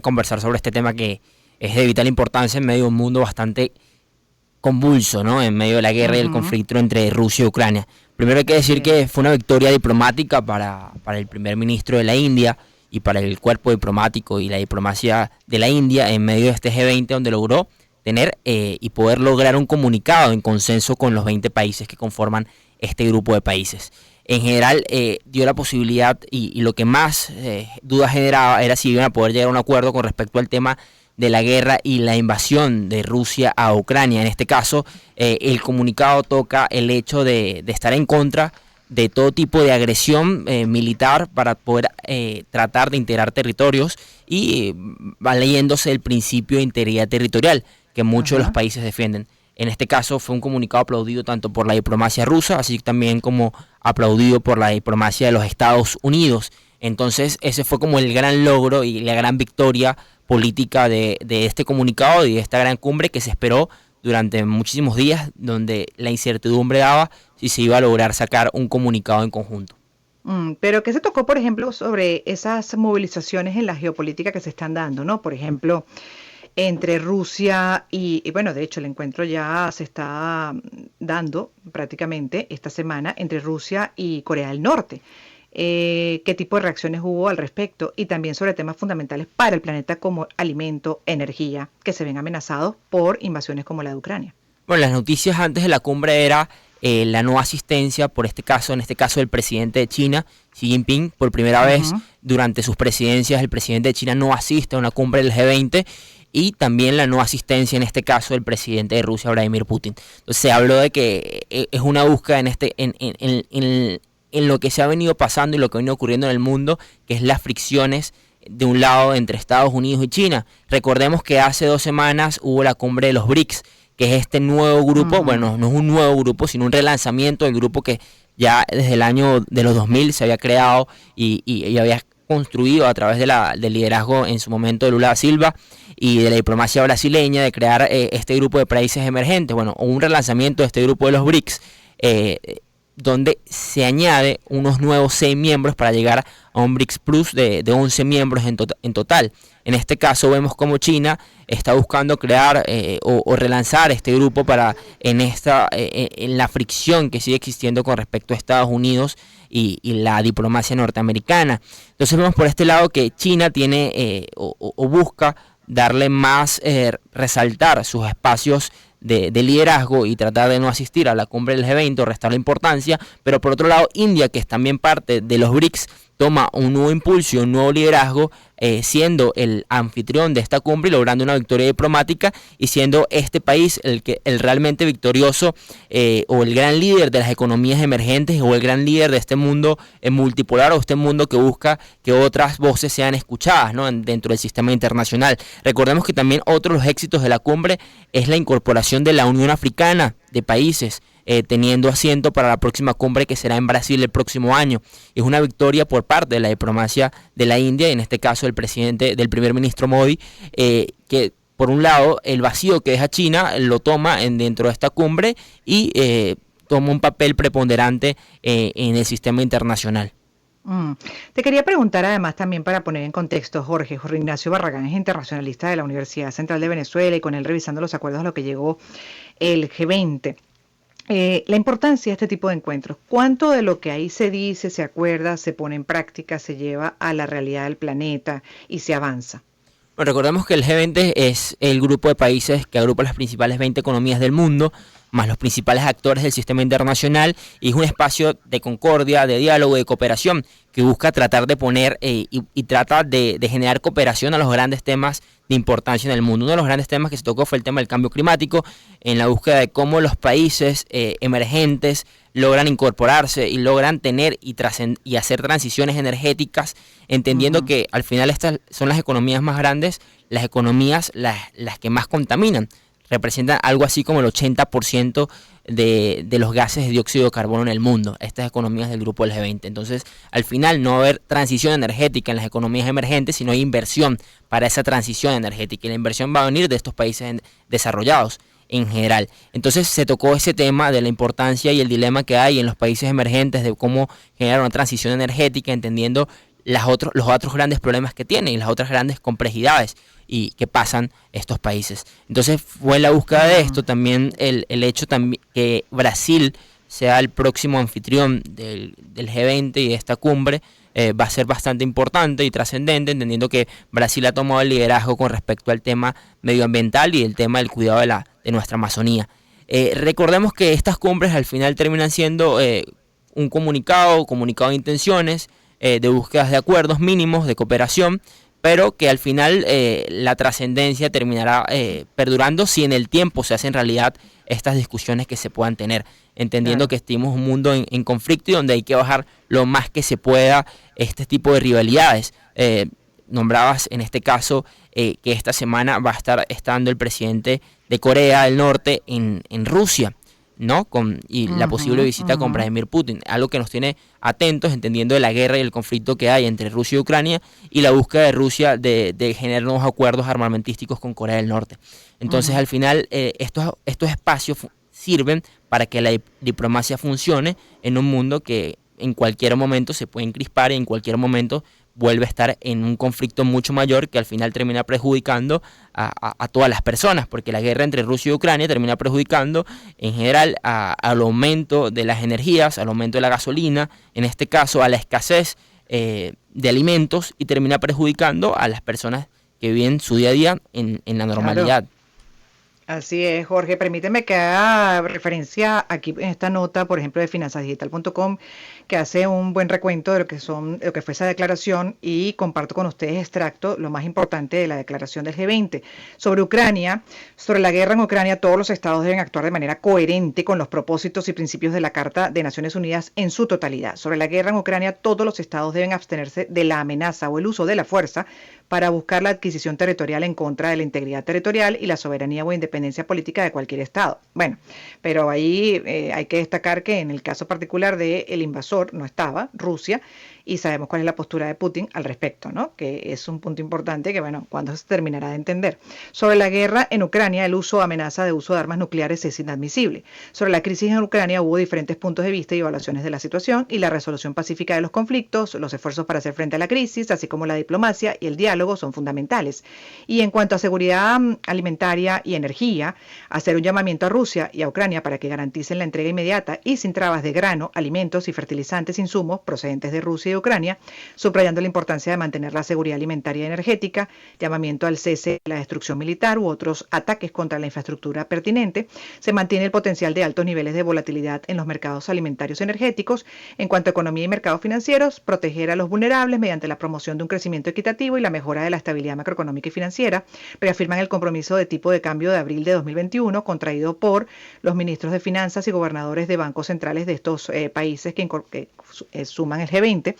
conversar sobre este tema que es de vital importancia en medio de un mundo bastante convulso, ¿no? En medio de la guerra y el Ujú. conflicto entre Rusia y Ucrania. Primero hay que Así decir es. que fue una victoria diplomática para el primer ministro de la India y para el cuerpo diplomático y la diplomacia de la India en medio de este G20, donde logró tener y poder lograr un comunicado en consenso con los 20 países que conforman este grupo de países. En general dio la posibilidad y lo que más dudas generaba era si iban a poder llegar a un acuerdo con respecto al tema de la guerra y la invasión de Rusia a Ucrania. En este caso, el comunicado toca el hecho de estar en contra de todo tipo de agresión militar para poder tratar de integrar territorios y valiéndose el principio de integridad territorial que muchos de los Ajá. países defienden. En este caso fue un comunicado aplaudido tanto por la diplomacia rusa, así también como aplaudido por la diplomacia de los Estados Unidos. Entonces ese fue como el gran logro y la gran victoria política de este comunicado y de esta gran cumbre que se esperó durante muchísimos días, donde la incertidumbre daba si se iba a lograr sacar un comunicado en conjunto. Pero ¿qué se tocó, por ejemplo, sobre esas movilizaciones en la geopolítica que se están dando, ¿no? Por ejemplo, entre Rusia y bueno, de hecho el encuentro ya se está dando prácticamente esta semana entre Rusia y Corea del Norte. ¿Qué tipo de reacciones hubo al respecto? Y también sobre temas fundamentales para el planeta como alimento, energía, que se ven amenazados por invasiones como la de Ucrania. Bueno, las noticias antes de la cumbre era la no asistencia, por este caso, en este caso del presidente de China, Xi Jinping, por primera vez Ujú. durante sus presidencias, el presidente de China no asiste a una cumbre del G20 y también la no asistencia en este caso del presidente de Rusia, Vladimir Putin. Entonces se habló de que es una búsqueda en lo que se ha venido pasando y lo que ha venido ocurriendo en el mundo, que es las fricciones de un lado entre Estados Unidos y China. Recordemos que hace 2 semanas hubo la cumbre de los BRICS, que es este nuevo grupo, Ujú. bueno, no es un nuevo grupo, sino un relanzamiento del grupo que ya desde el año de los 2000 se había creado y había construido a través del liderazgo en su momento de Lula da Silva y de la diplomacia brasileña de crear este grupo de países emergentes, bueno, un relanzamiento de este grupo de los BRICS, donde se añade unos nuevos 6 miembros para llegar a un BRICS Plus de 11 miembros en total. En este caso vemos como China está buscando crear o relanzar este grupo para en la fricción que sigue existiendo con respecto a Estados Unidos y la diplomacia norteamericana. Entonces vemos por este lado que China tiene o busca darle más, resaltar sus espacios de liderazgo y tratar de no asistir a la cumbre del G20 o restar la importancia, pero por otro lado India, que es también parte de los BRICS, toma un nuevo impulso, un nuevo liderazgo, siendo el anfitrión de esta cumbre y logrando una victoria diplomática y siendo este país el realmente victorioso o el gran líder de las economías emergentes o el gran líder de este mundo multipolar o este mundo que busca que otras voces sean escuchadas, ¿no? Dentro del sistema internacional. Recordemos que también otro de los éxitos de la cumbre es la incorporación de la Unión Africana de países teniendo asiento para la próxima cumbre que será en Brasil el próximo año. Es una victoria por parte de la diplomacia de la India, y en este caso del primer ministro Modi, que por un lado el vacío que deja China lo toma dentro de esta cumbre y toma un papel preponderante en el sistema internacional. Mm. Te quería preguntar además también para poner en contexto, Jorge Ignacio Barragán es internacionalista de la Universidad Central de Venezuela y con él revisando los acuerdos a lo que llegó el G20. La importancia de este tipo de encuentros. ¿Cuánto de lo que ahí se dice, se acuerda, se pone en práctica, se lleva a la realidad del planeta y se avanza? Bueno, recordemos que el G20 es el grupo de países que agrupa las principales 20 economías del mundo, más los principales actores del sistema internacional, y es un espacio de concordia, de diálogo, de cooperación, que busca tratar de poner y trata de generar cooperación a los grandes temas de importancia en el mundo. Uno de los grandes temas que se tocó fue el tema del cambio climático, en la búsqueda de cómo los países emergentes logran incorporarse y logran tener y hacer transiciones energéticas, entendiendo Ujú. que al final estas son las economías más grandes, las economías las que más contaminan. Representan algo así como el 80% de los gases de dióxido de carbono en el mundo, estas economías del grupo del G20. Entonces, al final no va a haber transición energética en las economías emergentes, sino hay inversión para esa transición energética. Y la inversión va a venir de estos países desarrollados en general. Entonces se tocó ese tema de la importancia y el dilema que hay en los países emergentes de cómo generar una transición energética, entendiendo los otros grandes problemas que tienen y las otras grandes complejidades y que pasan estos países. Entonces fue la búsqueda de esto también el hecho también que Brasil sea el próximo anfitrión del G20 y de esta cumbre. Va a ser bastante importante y trascendente, entendiendo que Brasil ha tomado el liderazgo con respecto al tema medioambiental y el tema del cuidado de nuestra Amazonía. Recordemos que estas cumbres al final terminan siendo un comunicado de intenciones, de búsquedas de acuerdos mínimos de cooperación, pero que al final la trascendencia terminará perdurando si en el tiempo se hacen realidad estas discusiones que se puedan tener, entendiendo claro que estamos en un mundo en conflicto y donde hay que bajar lo más que se pueda este tipo de rivalidades. Nombrabas en este caso que esta semana va a estar estando el presidente de Corea del Norte en Rusia, ¿no? La posible visita con Vladimir Putin, algo que nos tiene atentos, entendiendo de la guerra y el conflicto que hay entre Rusia y Ucrania y la búsqueda de Rusia de generar nuevos acuerdos armamentísticos con Corea del Norte. Entonces al final estos espacios sirven para que la diplomacia funcione en un mundo que en cualquier momento se puede encrispar y en cualquier momento vuelve a estar en un conflicto mucho mayor que al final termina perjudicando a todas las personas, porque la guerra entre Rusia y Ucrania termina perjudicando en general al aumento de las energías, al aumento de la gasolina, en este caso a la escasez de alimentos, y termina perjudicando a las personas que viven su día a día en la normalidad. Claro. Así es, Jorge. Permíteme que haga referencia aquí en esta nota, por ejemplo, de finanzasdigital.com, que hace un buen recuento de lo que fue esa declaración, y comparto con ustedes extracto lo más importante de la declaración del G20. Sobre Ucrania, sobre la guerra en Ucrania, todos los estados deben actuar de manera coherente con los propósitos y principios de la Carta de Naciones Unidas en su totalidad. Sobre la guerra en Ucrania, todos los estados deben abstenerse de la amenaza o el uso de la fuerza para buscar la adquisición territorial en contra de la integridad territorial y la soberanía o independencia política de cualquier estado. Bueno, pero ahí hay que destacar que en el caso particular del invasor no estaba Rusia, y sabemos cuál es la postura de Putin al respecto, ¿no? Que es un punto importante que, bueno, cuando se terminará de entender. Sobre la guerra en Ucrania, el uso o amenaza de uso de armas nucleares es inadmisible. Sobre la crisis en Ucrania hubo diferentes puntos de vista y evaluaciones de la situación y la resolución pacífica de los conflictos, los esfuerzos para hacer frente a la crisis, así como la diplomacia y el diálogo son fundamentales. Y en cuanto a seguridad alimentaria y energía, hacer un llamamiento a Rusia y a Ucrania para que garanticen la entrega inmediata y sin trabas de grano, alimentos y fertilizantes insumos procedentes de Rusia y Ucrania, subrayando la importancia de mantener la seguridad alimentaria y energética, llamamiento al cese de la destrucción militar u otros ataques contra la infraestructura pertinente. Se mantiene el potencial de altos niveles de volatilidad en los mercados alimentarios y energéticos. En cuanto a economía y mercados financieros, proteger a los vulnerables mediante la promoción de un crecimiento equitativo y la mejora de la estabilidad macroeconómica y financiera. Reafirman el compromiso de tipo de cambio de abril de 2021 contraído por los ministros de finanzas y gobernadores de bancos centrales de estos países que suman el G20.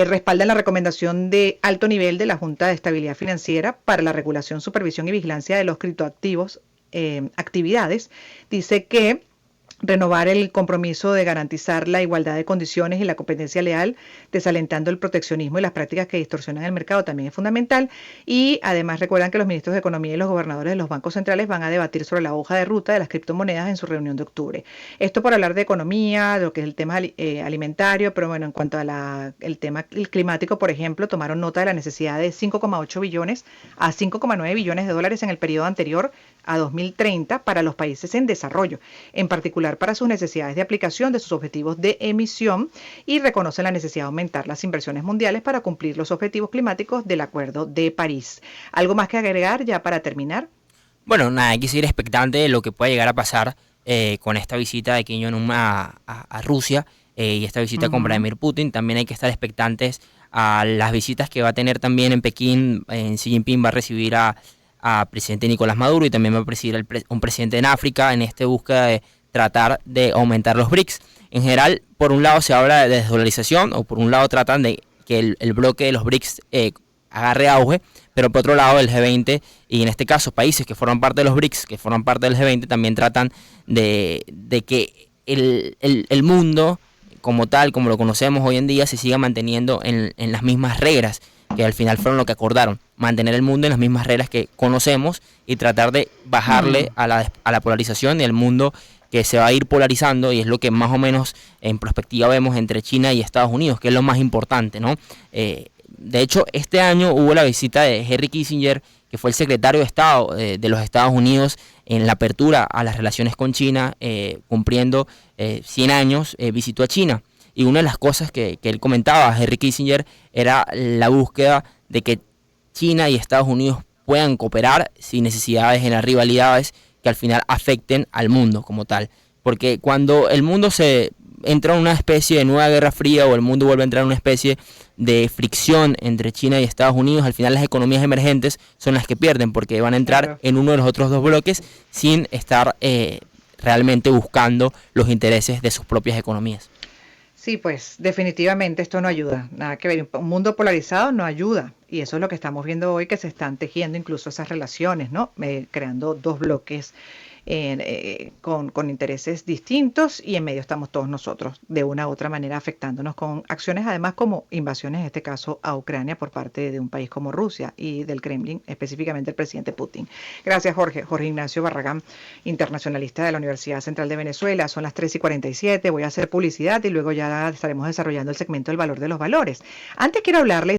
Respaldan la recomendación de alto nivel de la Junta de Estabilidad Financiera para la regulación, supervisión y vigilancia de los criptoactivos actividades. Dice que renovar el compromiso de garantizar la igualdad de condiciones y la competencia leal, desalentando el proteccionismo y las prácticas que distorsionan el mercado, también es fundamental. Y además recuerdan que los ministros de Economía y los gobernadores de los bancos centrales van a debatir sobre la hoja de ruta de las criptomonedas en su reunión de octubre. Esto por hablar de economía, de lo que es el tema alimentario, pero bueno, en cuanto a el tema climático, por ejemplo, tomaron nota de la necesidad de 5,8 billones a 5,9 billones de dólares en el periodo anterior a 2030 para los países en desarrollo, en particular para sus necesidades de aplicación de sus objetivos de emisión, y reconocen la necesidad de aumentar las inversiones mundiales para cumplir los objetivos climáticos del Acuerdo de París. ¿Algo más que agregar ya para terminar? Bueno, nada, hay que seguir expectante de lo que pueda llegar a pasar con esta visita de Kim Jong-un a Rusia y esta visita con Vladimir Putin. También hay que estar expectantes a las visitas que va a tener también en Pekín. Xi Jinping va a recibir a presidente Nicolás Maduro, y también va a presidir un presidente en África en esta búsqueda de tratar de aumentar los BRICS. En general, por un lado se habla de desdolarización, o por un lado tratan de que el bloque de los BRICS agarre auge, pero por otro lado el G20, y en este caso países que forman parte de los BRICS, que forman parte del G20, también tratan de que el mundo como tal, como lo conocemos hoy en día, se siga manteniendo en las mismas reglas, que al final fueron lo que acordaron, mantener el mundo en las mismas reglas que conocemos y tratar de bajarle a la polarización y el mundo que se va a ir polarizando y es lo que más o menos en perspectiva vemos entre China y Estados Unidos, que es lo más importante, ¿no? De hecho, este año hubo la visita de Henry Kissinger, que fue el secretario de Estado de los Estados Unidos en la apertura a las relaciones con China, cumpliendo 100 años, visitó a China. Y una de las cosas que él comentaba, Henry Kissinger, era la búsqueda de que China y Estados Unidos puedan cooperar sin necesidad de generar rivalidades que al final afecten al mundo como tal. Porque cuando el mundo se entra en una especie de nueva guerra fría o el mundo vuelve a entrar en una especie de fricción entre China y Estados Unidos, al final las economías emergentes son las que pierden porque van a entrar en uno de los otros dos bloques sin estar realmente buscando los intereses de sus propias economías. Sí, pues definitivamente esto no ayuda, nada que ver. Un mundo polarizado no ayuda. Y eso es lo que estamos viendo hoy, que se están tejiendo incluso esas relaciones, ¿no? Creando dos bloques con intereses distintos y en medio estamos todos nosotros, de una u otra manera afectándonos con acciones además como invasiones, en este caso a Ucrania por parte de un país como Rusia y del Kremlin, específicamente el presidente Putin. Gracias, Jorge. Jorge Ignacio Barragán, internacionalista de la Universidad Central de Venezuela. Son las 3:47, voy a hacer publicidad y luego ya estaremos desarrollando el segmento del valor de los valores. Antes quiero hablarles